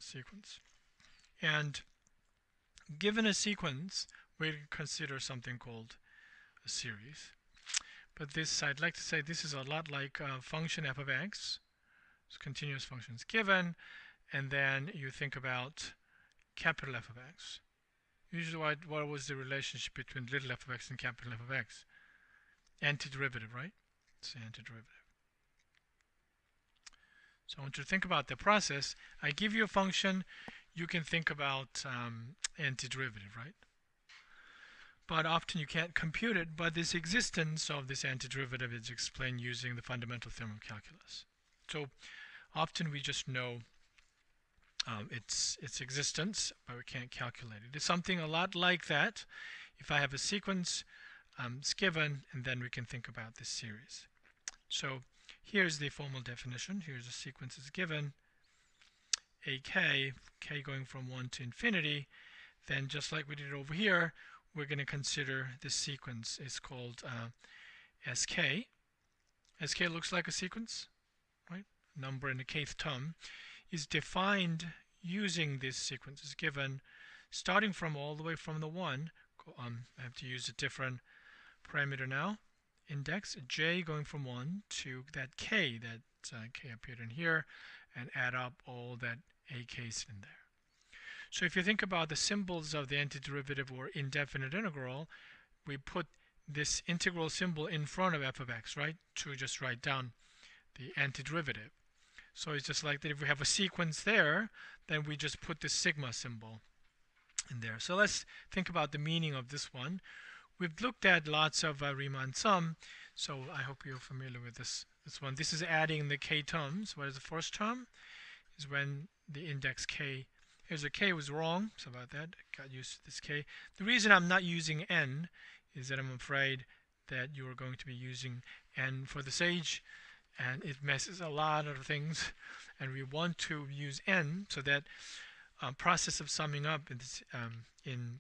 sequence. And given a sequence, we consider something called a series. But this, I'd like to say, this is a lot like a function f of x. It's continuous functions given, and then you think about capital F of x. Usually, what was the relationship between little f of x and capital F of x? Antiderivative, right? It's the antiderivative. So I want you to think about the process. I give you a function, you can think about antiderivative, right? But often you can't compute it, but this existence of this antiderivative is explained using the fundamental theorem of calculus. So often we just know its existence, but we can't calculate it. It's something a lot like that. If I have a sequence, it's given, and then we can think about this series. So here's the formal definition. Here's a sequence is given, ak, k going from 1 to infinity. Then just like we did over here, we're going to consider this sequence is called sk. Sk looks like a sequence, right? Number in the kth term is defined using this sequence is given, starting from all the way from the 1. I have to use a different parameter now. Index j going from 1 to that k k appeared in here, and add up all that ak's in there. So if you think about the symbols of the antiderivative or indefinite integral, we put this integral symbol in front of f of x, right, to just write down the antiderivative. So it's just like that if we have a sequence there, then we just put the sigma symbol in there. So let's think about the meaning of this one. We've looked at lots of Riemann sum, so I hope you're familiar with this one. This is adding the k terms. What is the first term? Is when the index k, here's a k was wrong, so about that, I got used to this k. The reason I'm not using n is that I'm afraid that you are going to be using n for the Sage, and it messes a lot of things, and we want to use n so that process of summing up in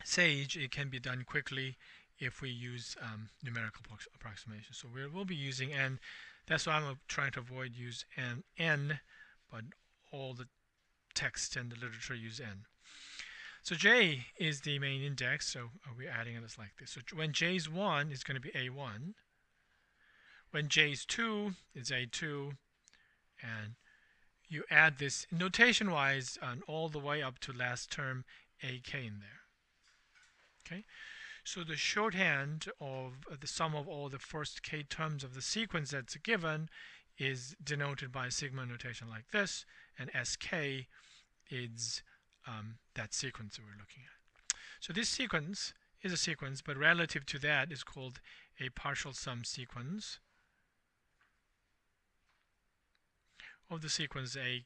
Sage, it can be done quickly if we use numerical approximation. So we'll be using n. That's why I'm trying to avoid use n, but all the text and the literature use n. So j is the main index, so we're adding it as like this. So when j is 1, it's going to be a1. When j is 2, it's a2. And you add this notation-wise all the way up to last term ak in there. Okay, so the shorthand of the sum of all the first k terms of the sequence that's given is denoted by a sigma notation like this, and sk is that sequence that we're looking at. So this sequence is a sequence, but relative to that is called a partial sum sequence of the sequence a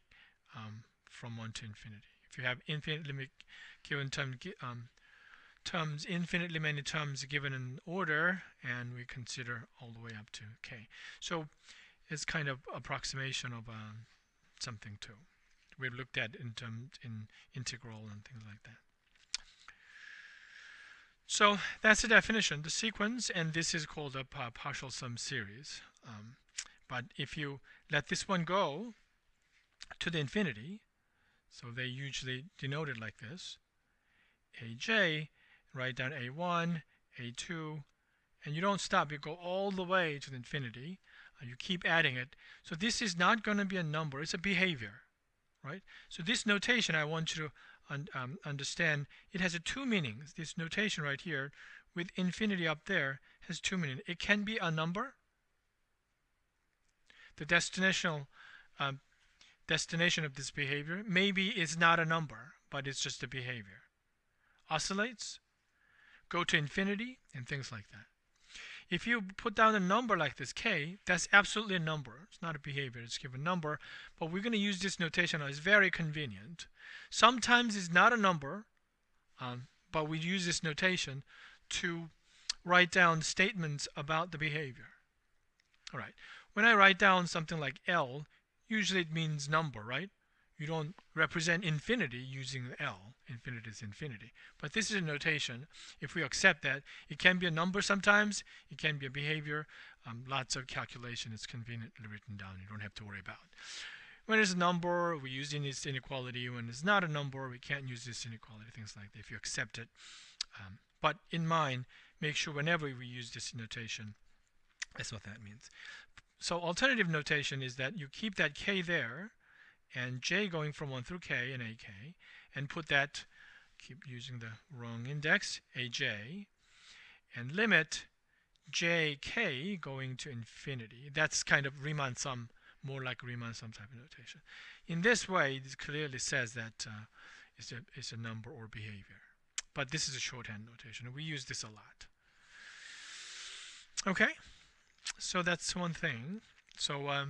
from 1 to infinity. If you have infinitely given infinitely many terms given in order, and we consider all the way up to k. So it's kind of approximation of something too. We've looked at in integral and things like that. So that's the definition, the sequence, and this is called a partial sum series. But if you let this one go to the infinity, so they usually denote it like this, aj, write down a1, a2, and you don't stop. You go all the way to the infinity. You keep adding it. So this is not going to be a number. It's a behavior, right? So this notation, I want you to understand, it has two meanings. This notation right here with infinity up there has two meanings. It can be a number. The destination of this behavior maybe is not a number, but it's just a behavior. Oscillates, go to infinity, and things like that. If you put down a number like this, k, that's absolutely a number. It's not a behavior, it's given number, but we're going to use this notation now. It's very convenient. Sometimes it's not a number, but we use this notation to write down statements about the behavior. All right. When I write down something like L, usually it means number, right? You don't represent infinity using L. Infinity is infinity. But this is a notation. If we accept that, it can be a number sometimes. It can be a behavior. Lots of calculation is conveniently written down. You don't have to worry about. When it's a number, we use this inequality. When it's not a number, we can't use this inequality, things like that, if you accept it. But in mind, make sure whenever we use this notation, that's what that means. So alternative notation is that you keep that k there, and j going from 1 through k and ak, and put that, keep using the wrong index, aj, and limit jk going to infinity. That's kind of Riemann sum, more like Riemann sum type of notation. In this way, this clearly says that it's a number or behavior. But this is a shorthand notation, and we use this a lot. Okay, so that's one thing. So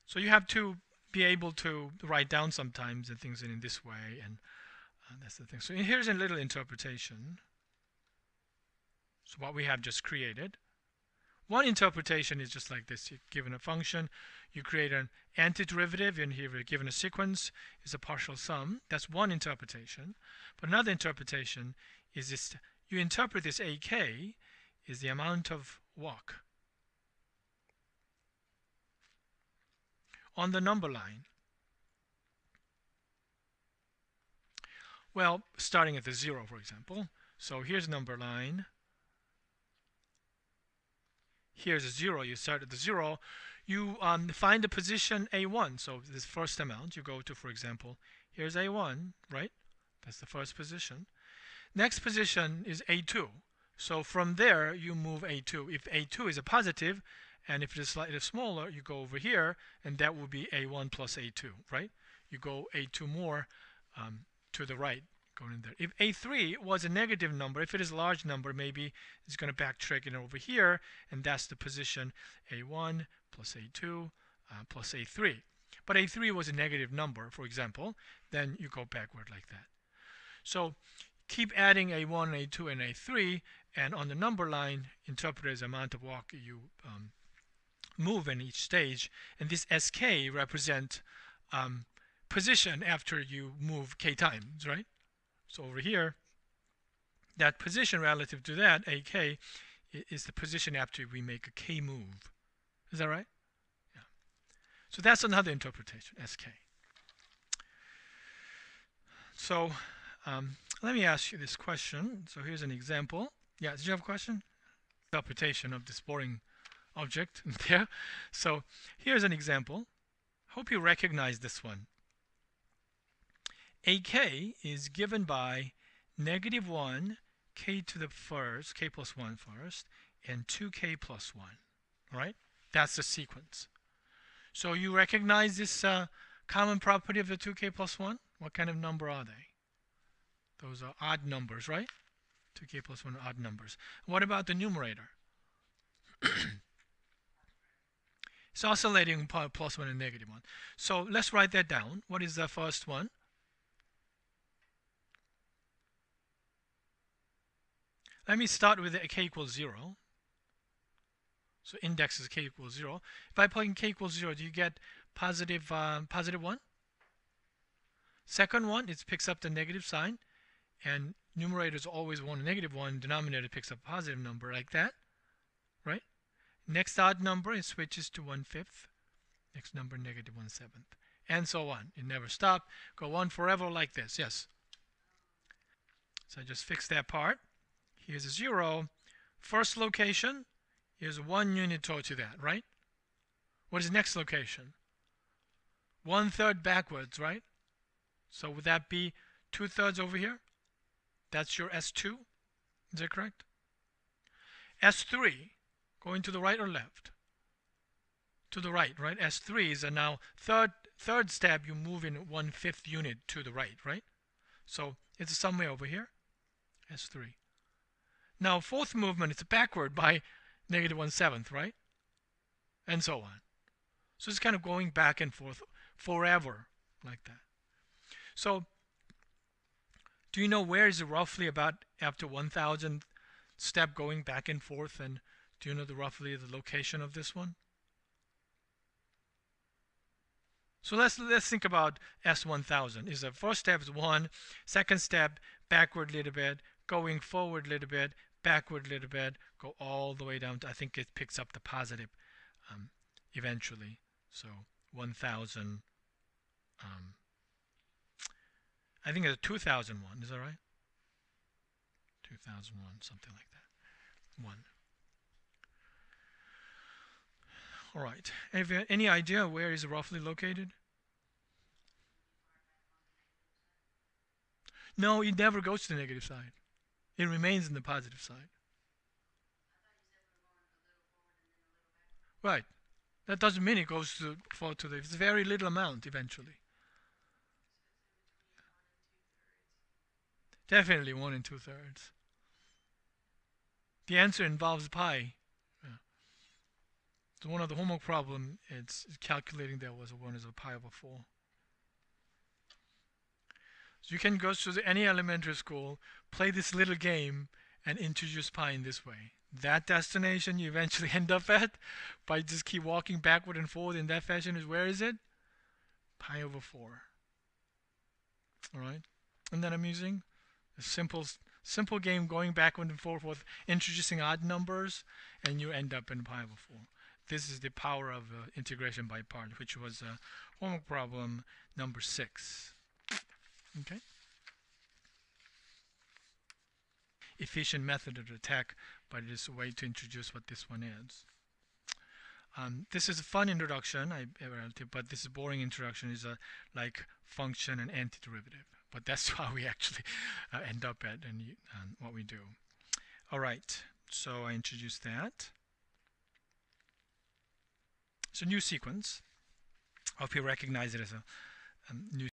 so you have to be able to write down sometimes the things in this way, and that's the thing. So here's a little interpretation. So what we have just created. One interpretation is just like this. You're given a function, you create an antiderivative, and here we're given a sequence is a partial sum. That's one interpretation. But another interpretation is this: you interpret this ak is the amount of walk on the number line. Well, starting at the 0, for example. So here's number line. Here's a 0. You start at the 0. You find the position A1. So this first amount, you go to, for example, here's A1, right? That's the first position. Next position is A2. So from there, you move A2. If A2 is a positive, and if it is slightly smaller, you go over here, and that will be A1 plus A2, right? You go A2 more to the right, going in there. If A3 was a negative number, if it is a large number, maybe it's going to backtrack it over here, and that's the position A1 plus A2 plus A3. But A3 was a negative number, for example, then you go backward like that. So keep adding A1, A2, and A3, and on the number line, interpret as amount of walk you move in each stage, and this SK represent position after you move k times, right? So over here, that position relative to that, AK, is the position after we make a k move. Is that right? Yeah. So that's another interpretation, SK. So let me ask you this question. So here's an example. Yeah, did you have a question? Interpretation of this boring object there. So here's an example. Hope you recognize this one. AK is given by -1 k to the first, k plus 1 first, and 2k plus 1, right? That's the sequence. So you recognize this common property of the 2k plus 1? What kind of number are they? Those are odd numbers, right? 2k plus 1 are odd numbers. What about the numerator? It's oscillating plus 1 and -1. So let's write that down. What is the first one? Let me start with k equals 0. So index is k equals 0. If I plug in k equals 0, do you get positive 1? Second one, it picks up the negative sign, and numerator is always 1 and -1. Denominator picks up a positive number like that, right? Next odd number, it switches to 1/5. Next number, -1/7, and so on. It never stops. Go on forever like this. Yes. So I just fixed that part. Here's a 0. First location, here's 1 unit to that, right? What is the next location? 1/3 backwards, right? So would that be 2/3 over here? That's your S2. Is that correct? S3, going to the right or left? To the right, right? S3 is a now third step. You move in 1/5 unit to the right, right? So it's somewhere over here. S3. Now fourth movement, it's backward by -1/7, right? And so on. So it's kind of going back and forth forever like that. So do you know where is it roughly about after 1,000 step going back and forth, and do you know roughly the location of this one? So let's think about S1000. Is the first step is 1, second step backward a little bit, going forward a little bit, backward a little bit, go all the way down to, I think it picks up the positive eventually. So 1,000 um, I think it's 2001. Is that right? 2001, something like that. 1. All right. Have you any idea where is roughly located? No, it never goes to the negative side. It remains in the positive side. Right. That doesn't mean it goes to fall to the. It's a very little amount eventually. Definitely 1 2/3. The answer involves pi. Yeah. So one of the homework problem it's calculating that was 1 is a pi over 4. So you can go to any elementary school, play this little game, and introduce pi in this way. That destination you eventually end up at by just keep walking backward and forward in that fashion is, where is it? Pi over 4. Alright? And then I'm using a simple game going backward and forth, introducing odd numbers, and you end up in pi over 4. This is the power of integration by part, which was homework problem number 6. Okay? Efficient method of attack, but it is a way to introduce what this one is. This is a fun introduction, but this is boring introduction is like function and antiderivative. But that's how we actually end up at and what we do. All right, so I introduced that. So new sequence. I hope you recognize it as a new